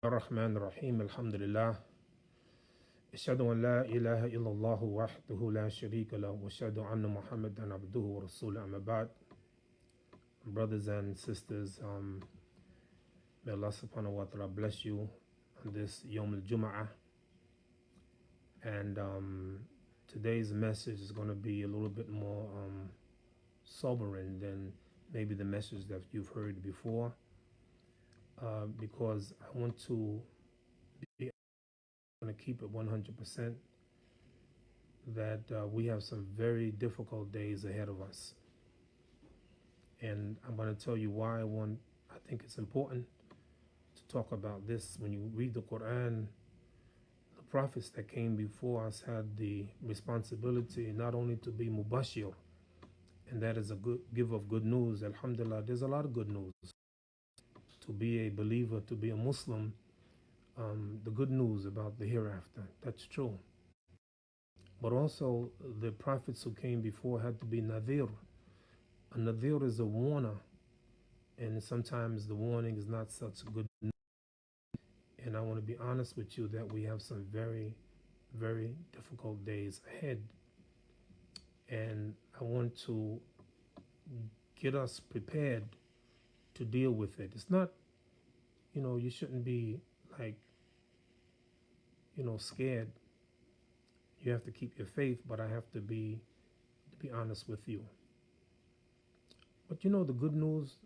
الرحمن الرحيم الحمد لله أشهد أن لا إله إلا الله وحده لا شريك له وأشهد أن محمدا عبده ورسوله أما بعد. Brothers and sisters, may Allah subhanahu wa ta'ala bless you on this Yom al-Jum'ah. And today's message is going to be a little bit more sobering than maybe the message that you've heard before, because I want to be going to keep it 100% that we have some very difficult days ahead of us. And I'm going to tell you why I think it's important to talk about this. When you read the Quran, the prophets that came before us had the responsibility not only to be mubashir, and that is a good give of good news. Alhamdulillah, there's a lot of good news. To be a believer, to be a Muslim, the good news about the hereafter, that's true. But also the prophets who came before had to be nadhir. A nadhir is a warner, and sometimes the warning is not such good news. And I want to be honest with you that we have some very, very difficult days ahead. And I want to get us prepared to deal with it. It's not, you shouldn't be like, scared. You have to keep your faith, but I have to be honest with you. But the good news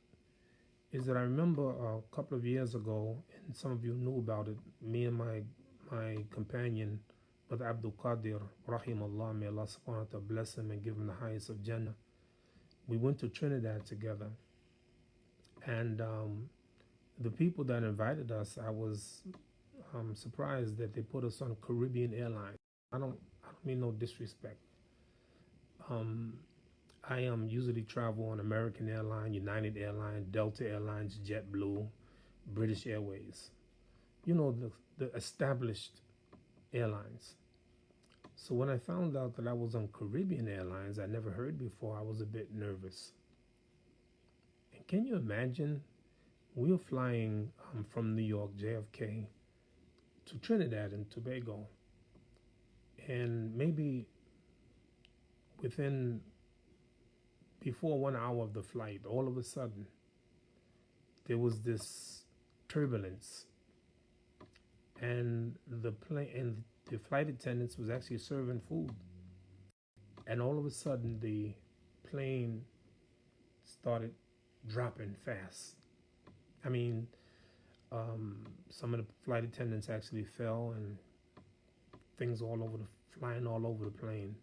is that I remember a couple of years ago, and some of you knew about it, me and my companion, Brother Abdul Qadir, Rahimullah, may Allah subhanahu wa ta'ala bless him and give him the highest of Jannah. We went to Trinidad together. And the people that invited us, I was surprised that they put us on Caribbean Airlines. I don't mean no disrespect. I usually travel on American Airlines, United Airlines, Delta Airlines, JetBlue, British Airways. The established airlines. So when I found out that I was on Caribbean Airlines, I never heard before, I was a bit nervous. And can you imagine? We were flying from New York, JFK, to Trinidad and Tobago. And maybe before 1 hour of the flight, all of a sudden, there was this turbulence. And the flight attendants was actually serving food. And all of a sudden, the plane started dropping fast. I mean, some of the flight attendants actually fell, and things flying all over the plane.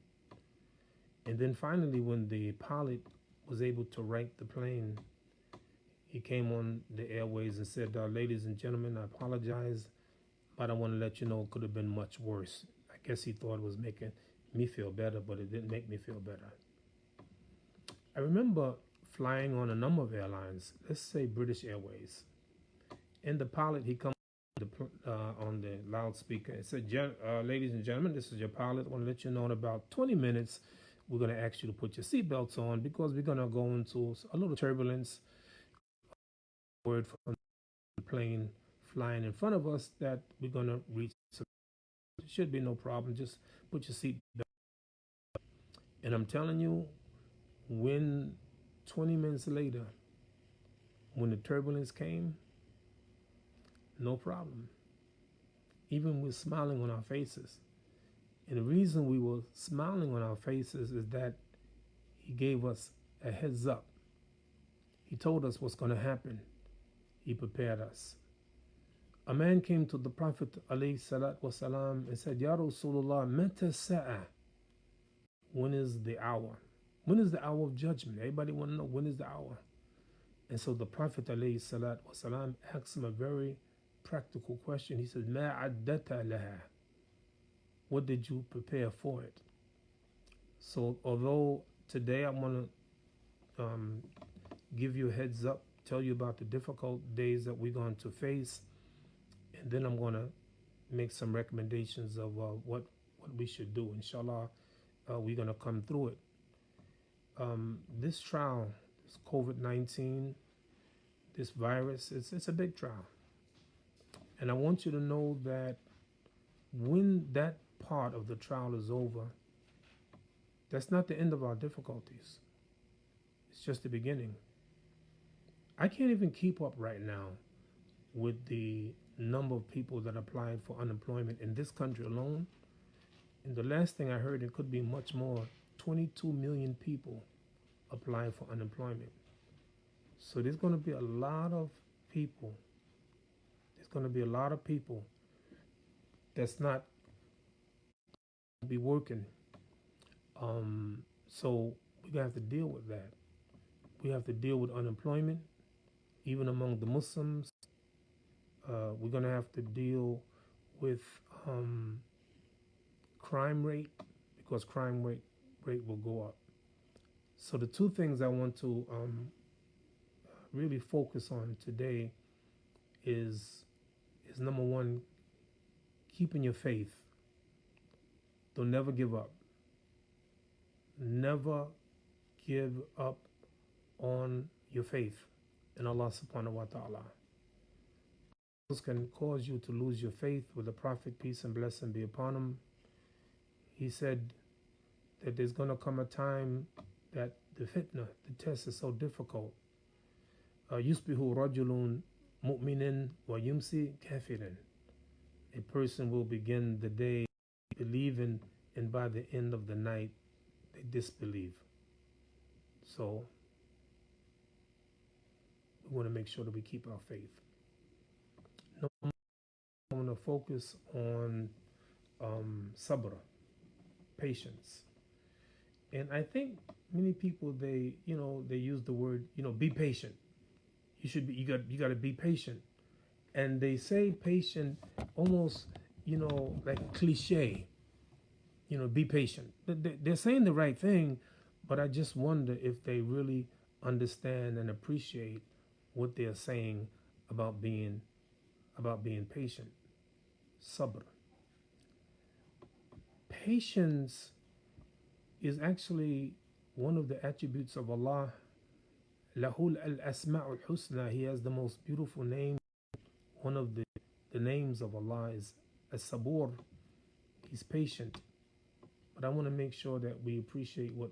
And then finally, when the pilot was able to right the plane, he came on the airways and said, "Ladies and gentlemen, I apologize, but I want to let you know it could have been much worse." I guess he thought it was making me feel better, but it didn't make me feel better. I remember flying on a number of airlines, let's say British Airways. And the pilot, he comes on the loudspeaker and said, "Ladies and gentlemen, this is your pilot. I want to let you know in about 20 minutes, we're going to ask you to put your seatbelts on because we're going to go into a little turbulence." Word from the plane flying in front of us that we're going to reach. It should be no problem. Just put your seatbelt. And I'm telling you, when 20 minutes later, when the turbulence came, no problem. Even with smiling on our faces. And the reason we were smiling on our faces is that he gave us a heads up. He told us what's going to happen. He prepared us. A man came to the Prophet ﷺ and said, "Ya Rasulullah, mata sa'a?" When is the hour? When is the hour of judgment? Everybody want to know, when is the hour? And so the Prophet ﷺ asked him a very practical question. He said, "Ma addata laha?" What did you prepare for it? So although today I want to give you a heads up, tell you about the difficult days that we're going to face, and then I'm going to make some recommendations of what we should do. Inshallah, we're going to come through it. This trial, this COVID-19, this virus, it's a big trial. And I want you to know that when that part of the trial is over, that's not the end of our difficulties. It's just the beginning. I can't even keep up right now with the number of people that applied for unemployment in this country alone. And the last thing I heard, it could be much more. 22 million people applied for unemployment. So there's going to be a lot of people. There's going to be a lot of people that's not be working. So we're going to have to deal with that. We have to deal with unemployment, even among the Muslims. We're going to have to deal with crime rate, because crime rate will go up. So the two things I want to really focus on today is number one, keeping your faith. Don't never give up. Never give up on your faith in Allah subhanahu wa ta'ala. This can cause you to lose your faith. With the Prophet, peace and blessing be upon him, he said that there's going to come a time that the fitna, the test, is so difficult. Yusbihu rajulun mu'minin wa yumsi kafirin. A person will begin the day believing, and by the end of the night they disbelieve. So we want to make sure that we keep our faith. I want to focus on sabr, patience. And I think many people, they use the word, be patient. You got to be patient. And they say patient almost, like cliche, be patient. They're saying the right thing, but I just wonder if they really understand and appreciate what they're saying about being patient. Sabr. Patience is actually one of the attributes of Allah. Lahul al-asma'ul husna. He has the most beautiful name. One of the names of Allah is as-sabur. He's patient. But I want to make sure that we appreciate what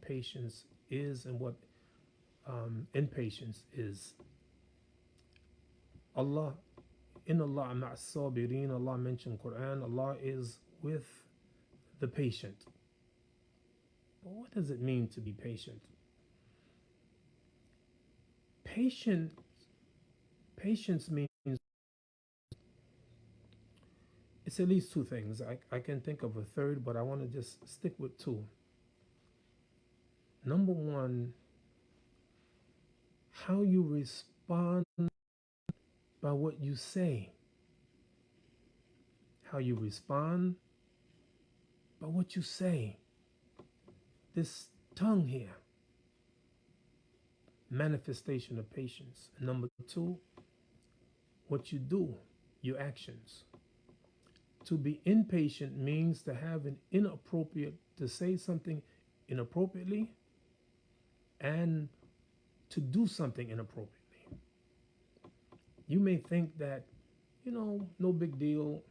patience is and what impatience is. Allah, in Allah ma'as sabirin, Allah mentioned Quran, Allah is with the patient. But what does it mean to be patient? Patience means, it's at least two things. I can think of a third, but I want to just stick with two. Number one, how you respond by what you say. How you respond by what you say. This tongue here, manifestation of patience. And number two, what you do, your actions. To be impatient means to have to say something inappropriately and to do something inappropriately. You may think that, no big deal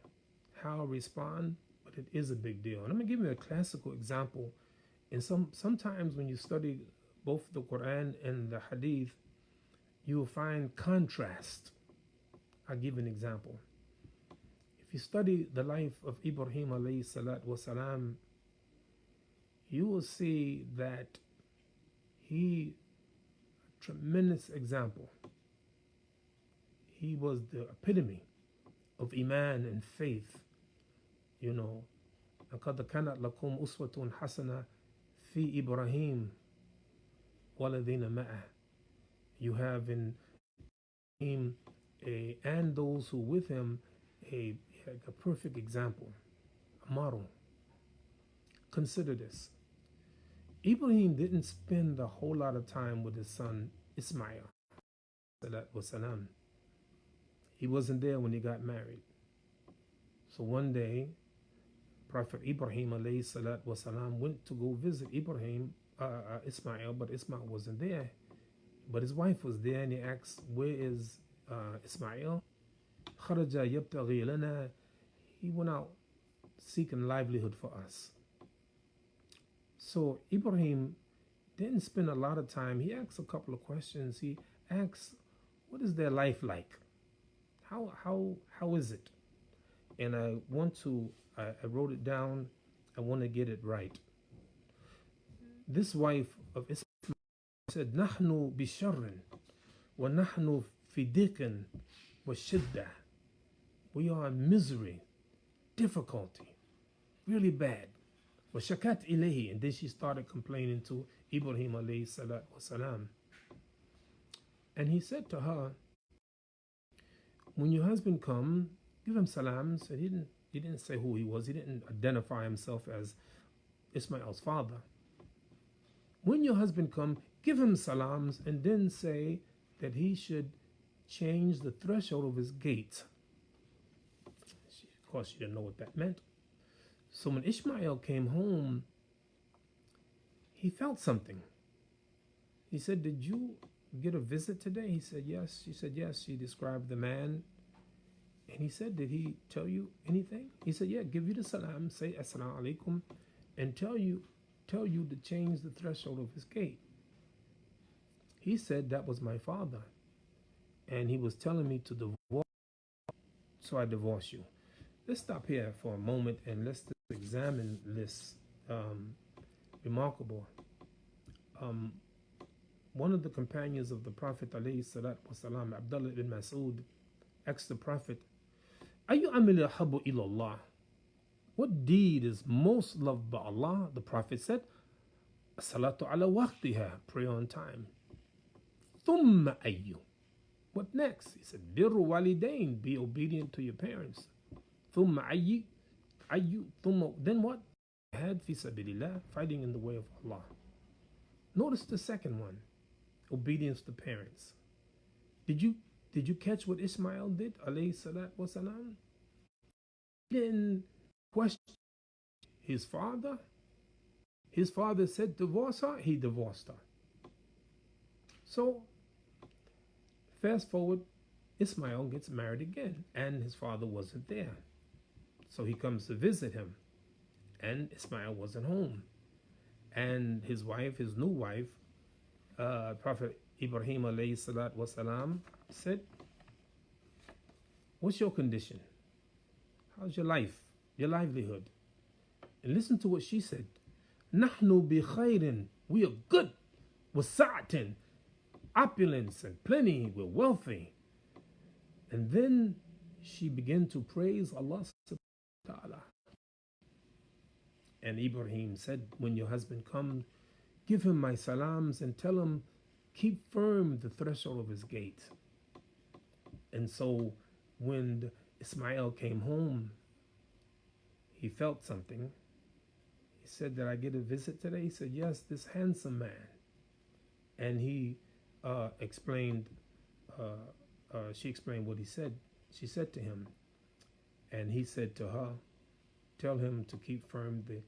how I respond, but it is a big deal. And I'm going to give you a classical example. And sometimes when you study both the Quran and the Hadith, you will find contrast. I'll give an example. If you study the life of Ibrahim alayhi salat wasalam, you will see that he, tremendous example. He was the epitome of Iman and faith. لَقَدْ كَانَتْ لَكُمْ أُسْوَةٌ حَسَنَةٌ فِي إِبْرَاهِيمَ وَالَّذِينَ مَعَهُ. You have in him and those who with him a perfect example, a model. Consider this. Ibrahim didn't spend a whole lot of time with his son Ismail. He wasn't there when he got married. So one day, Prophet Ibrahim alayhi salat wasalam went to go visit Ismail, but Ismail wasn't there. But his wife was there, and he asked, "Where is Ismail?" خرج يبتغي لنا. He went out seeking livelihood for us. So Ibrahim didn't spend a lot of time. He asked a couple of questions. He asked, what is their life like? How is it? And I wrote it down. I want to get it right. This wife of Ismail said, نحن بشر ونحن في ضيق وشدة. We are in misery, difficulty, really bad. وشكت إليه. And then she started complaining to Ibrahim alayhi salatu wasalam. And he said to her, when your husband come, give him salams. And he didn't say who he was. He didn't identify himself as Ismail's father. When your husband come, give him salams and then say that he should change the threshold of his gate. Of course, she didn't know what that meant. So when Ishmael came home, he felt something. He said, did you get a visit today? He said, yes. She said, yes. She described the man. And he said, did he tell you anything? He said, yeah, give you the salam, say assalamu alaikum, and tell you to change the threshold of his gate. He said, that was my father. And he was telling me to divorce, so I divorce you. Let's stop here for a moment and let's examine this remarkable. One of the companions of the Prophet ﷺ, Abdullah ibn Mas'ud, asked the Prophet, Ayu amil ahabu ilallah? What deed is most loved by Allah? The Prophet said, Salatu ala waqtiha, pray on time. Thumma ayu. What next? He said, Birru walidain, be obedient to your parents. Thumma ayu, thumma, then what? Jihad fi sabilillah, fighting in the way of Allah. Notice the second one, obedience to parents. Did you catch what Ismail did? Alayhi salatu wasalam. He didn't question his father. His father said divorce her, he divorced her. So fast forward, Ismail gets married again, and his father wasn't there. So he comes to visit him, and Ismail wasn't home. And his wife, his new wife, Prophet Ibrahim alayhi salatu wasalam, said, what's your condition? How's your life, your livelihood? And listen to what she said. Nahnu bi khairin, we are good. Wasa'atin, opulence and plenty, we're wealthy. And then she began to praise Allah subhanahu wa ta'ala. And Ibrahim said, when your husband comes, give him my salams and tell him, keep firm the threshold of his gate. And so when Ismail came home, he felt something. He said, did I get a visit today? He said, yes, this handsome man. And he explained, she explained what he said. She said to him, and he said to her, tell him to keep firm the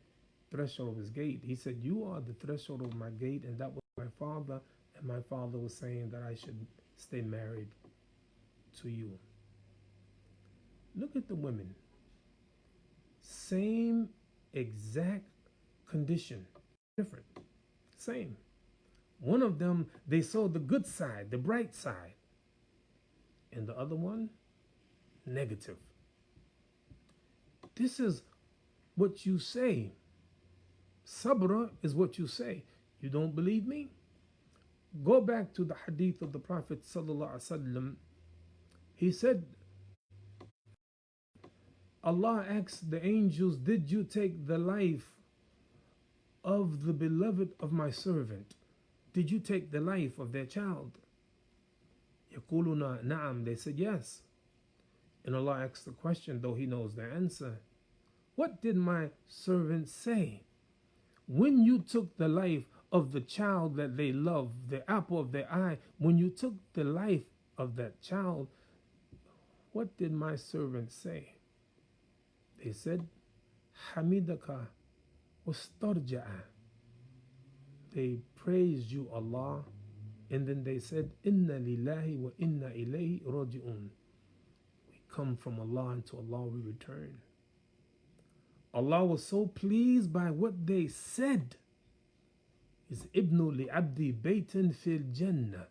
threshold of his gate. He said, you are the threshold of my gate, and that was my father, and my father was saying that I should stay married to you. Look at the women. Same exact condition, different, same. One of them, they saw the good side, the bright side, and the other one, negative. This is what you say. Sabra is what you say. You don't believe me? Go back to the hadith of the Prophet sallallahu alaihi wasallam. He said, Allah asked the angels, did you take the life of the beloved of my servant? Did you take the life of their child? Yaquluna na'am, they said yes. And Allah asked the question, though he knows the answer. What did my servant say? When you took the life of the child that they love, the apple of their eye, when you took the life of that child, what did my servant say? They said, Hamidaka wastarja'a. They praised you, Allah, and then they said, Inna lillahi wa inna ilayhi raji'un. We come from Allah, and to Allah we return. Allah was so pleased by what they said. Is Ibnu li abdi baytan fil Jannah.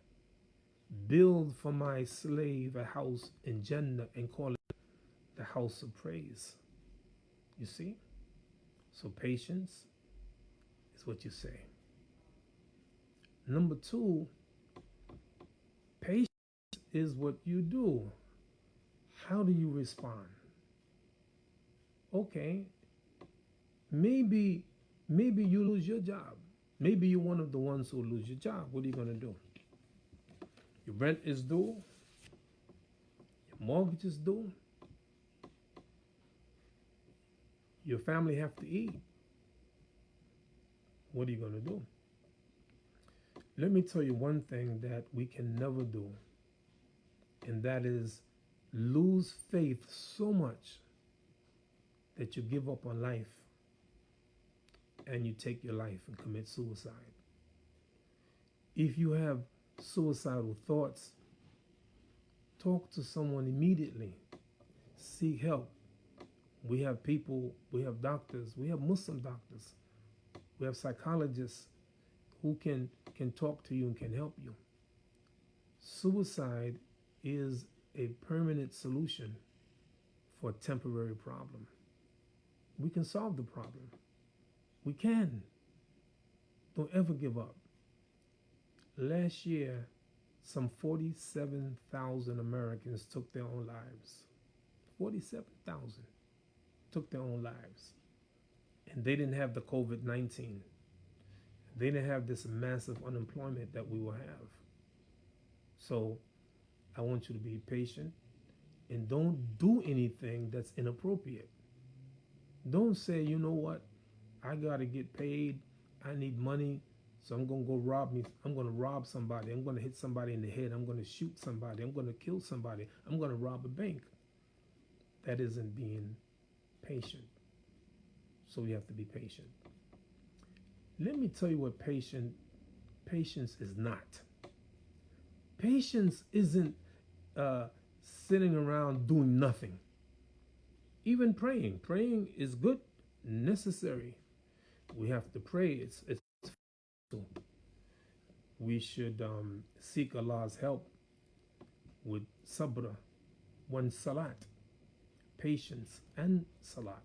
Build for my slave a house in Jannah and call it the house of praise. You see? So patience is what you say. Number two, patience is what you do. How do you respond? Okay, maybe you lose your job. Maybe you're one of the ones who lose your job. What are you going to do? Your rent is due. Your mortgage is due. Your family have to eat. What are you going to do? Let me tell you one thing that we can never do, and that is lose faith so much that you give up on life and you take your life and commit suicide. If you have suicidal thoughts, talk to someone immediately. Seek help. We have people, we have doctors, we have Muslim doctors, we have psychologists who can talk to you and can help you. Suicide is a permanent solution for a temporary problem. We can solve the problem. We can. Don't ever give up. Last year, some 47,000 Americans took their own lives. 47,000 took their own lives. And they didn't have the COVID-19. They didn't have this massive unemployment that we will have. So I want you to be patient and don't do anything that's inappropriate. Don't say, you know what, I got to get paid. I need money, so I'm going to go rob me. I'm going to rob somebody. I'm going to hit somebody in the head. I'm going to shoot somebody. I'm going to kill somebody. I'm going to rob a bank. That isn't being patient. So we have to be patient. Let me tell you what patience is not. Patience isn't sitting around doing nothing. Even praying. Praying is good, necessary. We have to pray. It's we should seek Allah's help with sabr, one salat, patience and salat.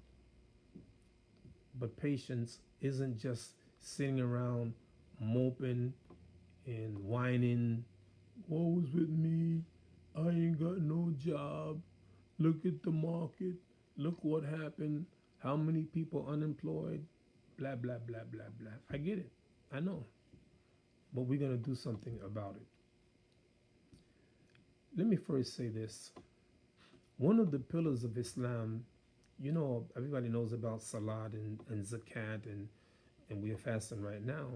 But patience isn't just sitting around moping and whining. Woe is with me. I ain't got no job. Look at the market. Look what happened. How many people unemployed? Blah, blah, blah, blah, blah. I get it. I know. But we're going to do something about it. Let me first say this. One of the pillars of Islam, you know, everybody knows about Salat and Zakat, and we are fasting right now.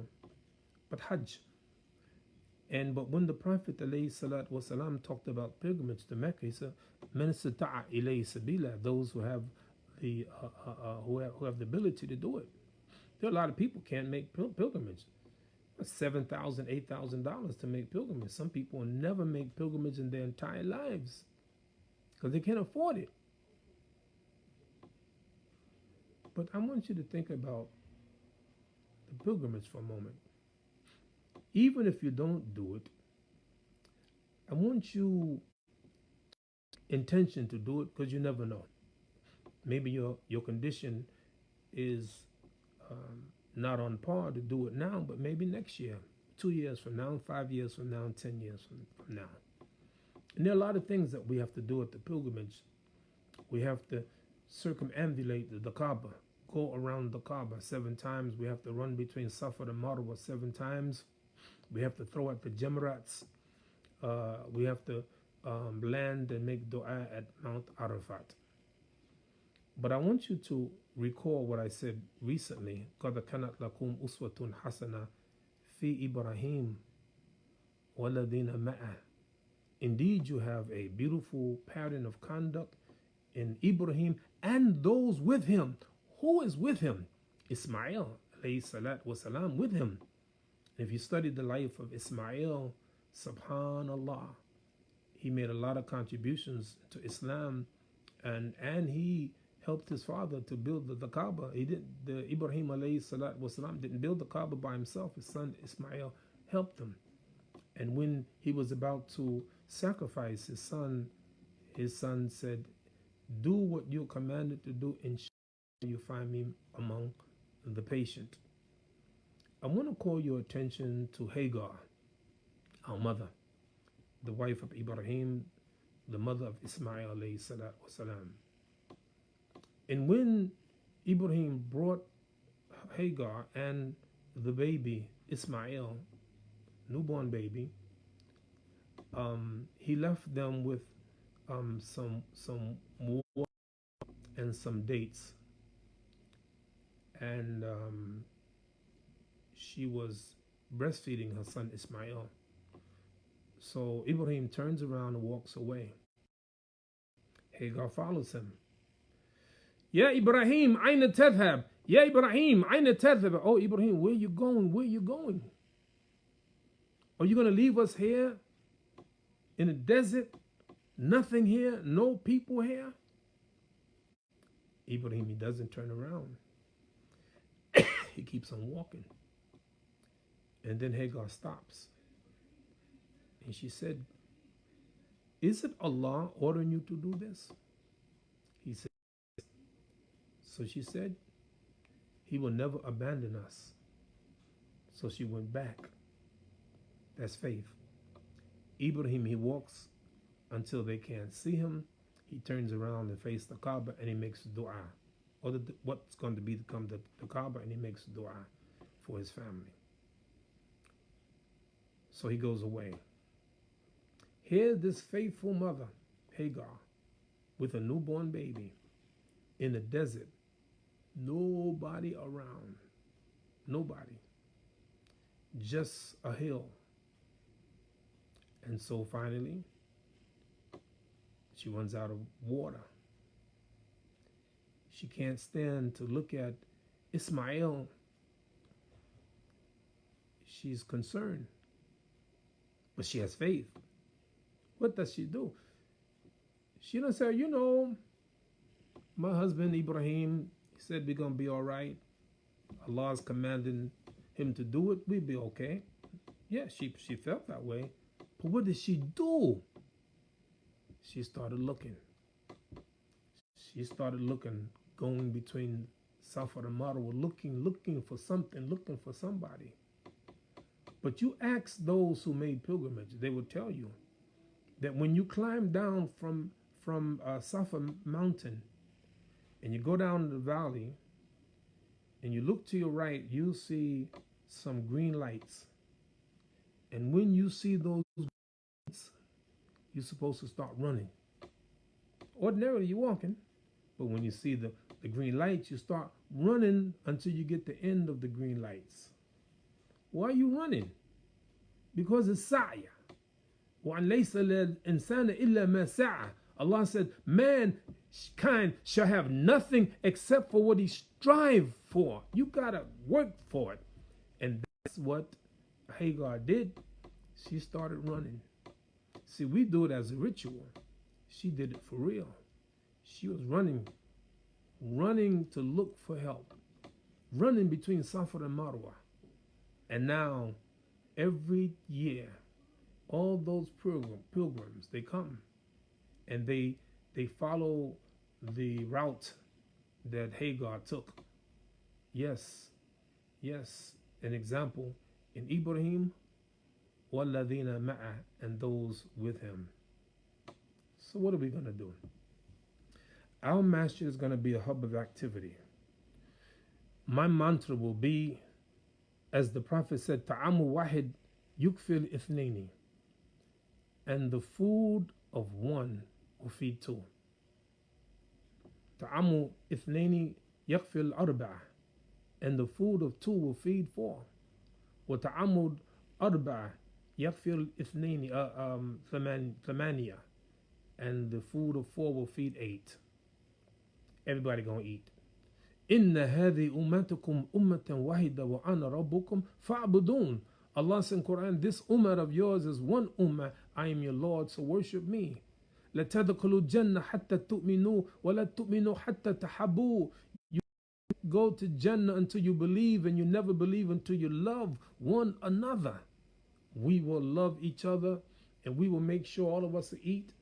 But Hajj. But when the Prophet ﷺ talked about pilgrimage to Mecca, he said, "Man istata'a ilayhi sabila," those who have the who have the ability to do it. There are a lot of people can't make pilgrimage. $7,000, $8,000 to make pilgrimage. Some people will never make pilgrimage in their entire lives because they can't afford it. But I want you to think about the pilgrimage for a moment. Even if you don't do it, I want you intention to do it because you never know. Maybe your condition is not on par to do it now, but maybe next year, 2 years from now, 5 years from now, 10 years from now. And there are a lot of things that we have to do at the pilgrimage. We have to circumambulate the Kaaba, go around the Kaaba 7 times. We have to run between Safa and Marwa 7 times. We have to throw at the Jamrats. We have to land and make dua at Mount Arafat. But I want you to recall what I said recently. قَدْ كَانَتْ لَكُمْ أُسْوَةٌ حَسَنَةٌ فِي إِبْرَاهِيمَ وَالَّذِينَ مَعَهُ. Indeed, you have a beautiful pattern of conduct in Ibrahim and those with him. Who is with him? Ismail, alayhi salat wasalam, with him. If you study the life of Ismail, subhanallah, he made a lot of contributions to Islam, and he helped his father to build the Kaaba. He didn't. The Ibrahim alayhi salatu wasalam didn't build the Kaaba by himself. His son Ismail helped him. And when he was about to sacrifice his son said, "Do what you're commanded to do, and you find me among the patient." I want to call your attention to Hagar, our mother, the wife of Ibrahim, the mother of Ismail alayhi salatu wasalam. And when Ibrahim brought Hagar and the baby Ismail, newborn baby, he left them with some water and some dates, and she was breastfeeding her son Ismail. So Ibrahim turns around and walks away. Hagar follows him. Ya Ibrahim, aina tadhhab? Ya Ibrahim, aina tadhhab? Oh Ibrahim, where you going? Where you going? Are you going to leave us here in the desert? Nothing here, no people here? Ibrahim, he doesn't turn around. He keeps on walking. And then Hagar stops. And she said, "Is it Allah ordering you to do this?" He said, so she said, "He will never abandon us." So she went back. That's faith. Ibrahim, he walks until they can't see him. He turns around and faces the Kaaba, and he makes dua. Or what's going to become the Kaaba, and he makes dua for his family. So he goes away. Here, this faithful mother, Hagar, with a newborn baby in the desert, nobody around, nobody, just a hill. And so finally, she runs out of water. She can't stand to look at Ismail. She's concerned, but she has faith. What does she do? She don't say, my husband Ibrahim, he said we're going to be all right. Allah's commanding him to do it. We'll be okay. Yeah, she felt that way. But what did she do? She started looking. She started looking, going between Safa and Marwa, looking for something, looking for somebody. But you ask those who made pilgrimage, they will tell you that when you climb down from Safa mountain and you go down the valley and you look to your right, you'll see some green lights. And when you see those lights, you're supposed to start running. Ordinarily, you're walking, but when you see the green lights, you start running until you get the end of the green lights. Why are you running? Because it's sa'ya. وَأَنْ لَيْسَ لِلْإِنسَانِ إِلَّا مَا سَعَى. Allah said, mankind shall have nothing except for what he strive for. You gotta work for it. And that's what Hagar did. She started running. See, we do it as a ritual. She did it for real. She was running to look for help, running between Safa and Marwa. And now, every year, all those pilgrims, they come and they follow the route that Hagar took. Yes, an example in Ibrahim, وَالَّذِينَ مَعَهُ, and those with him. So what are we going to do? Our masjid is going to be a hub of activity. My mantra will be, as the Prophet said, ta'amu wahid yukfil ithnaini, and the food of one will feed two. Ta'amu ithnaini yakfil arba'a, and the food of two will feed four. Wa ta'amu arba'a yakfil ithnaini thamaniya, and the food of four will feed eight. Everybody gonna eat. Inna hadhi ummatukum ummatan wahida wa ana rabbukum fa'budun. Allah says in Quran, this ummah of yours is one ummah. I am your Lord, so worship me. لا تدخلوا الجنة حتى تؤمنوا ولا تؤمنوا حتى تحبوا. You go to Jannah until you believe, and you never believe until you love one another. We will love each other, and we will make sure all of us eat,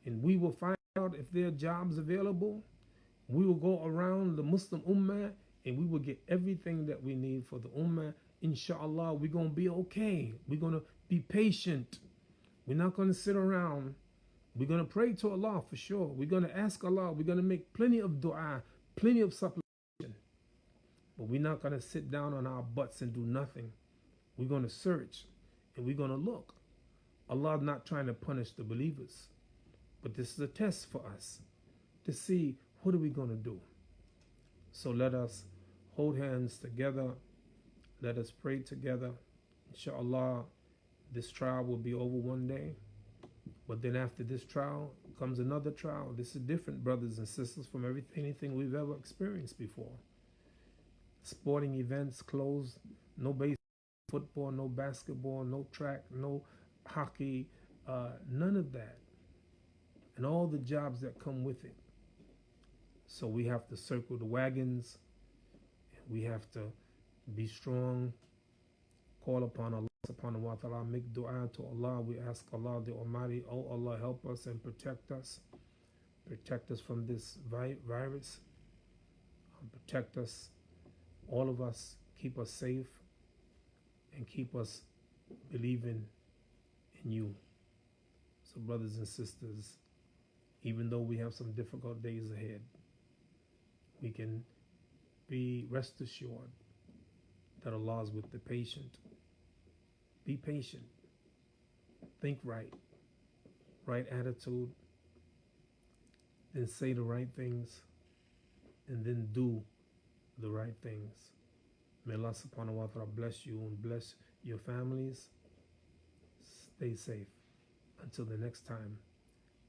and we will find out if there are jobs available. We will go around the Muslim Ummah, and we will get everything that we need for the Ummah. Inshallah, we're going to be okay. We're going to be patient. We're not going to sit around. We're going to pray to Allah for sure. We're going to ask Allah. We're going to make plenty of dua, plenty of supplication. But we're not going to sit down on our butts and do nothing. We're going to search, and we're going to look. Allah is not trying to punish the believers, but this is a test for us to see what are we going to do. So let us hold hands together. Let us pray together. Inshallah, this trial will be over one day. But then after this trial comes another trial. This is different, brothers and sisters, from anything we've ever experienced before. Sporting events closed. No baseball, football, no basketball, no track, no hockey, none of that. And all the jobs that come with it. So we have to circle the wagons. We have to be strong, call upon Allah subhanahu wa ta'ala, make dua to Allah. We ask Allah the Almighty, oh Allah, help us and protect us. Protect us from this virus. Protect us, all of us, keep us safe, and keep us believing in you. So brothers and sisters, even though we have some difficult days ahead, we can be rest assured that Allah is with the patient. Be patient. Think right. Right attitude. Then say the right things. And then do the right things. May Allah subhanahu wa ta'ala bless you and bless your families. Stay safe. Until the next time.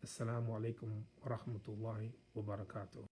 Assalamu alaikum wa rahmatullahi wa barakatuh.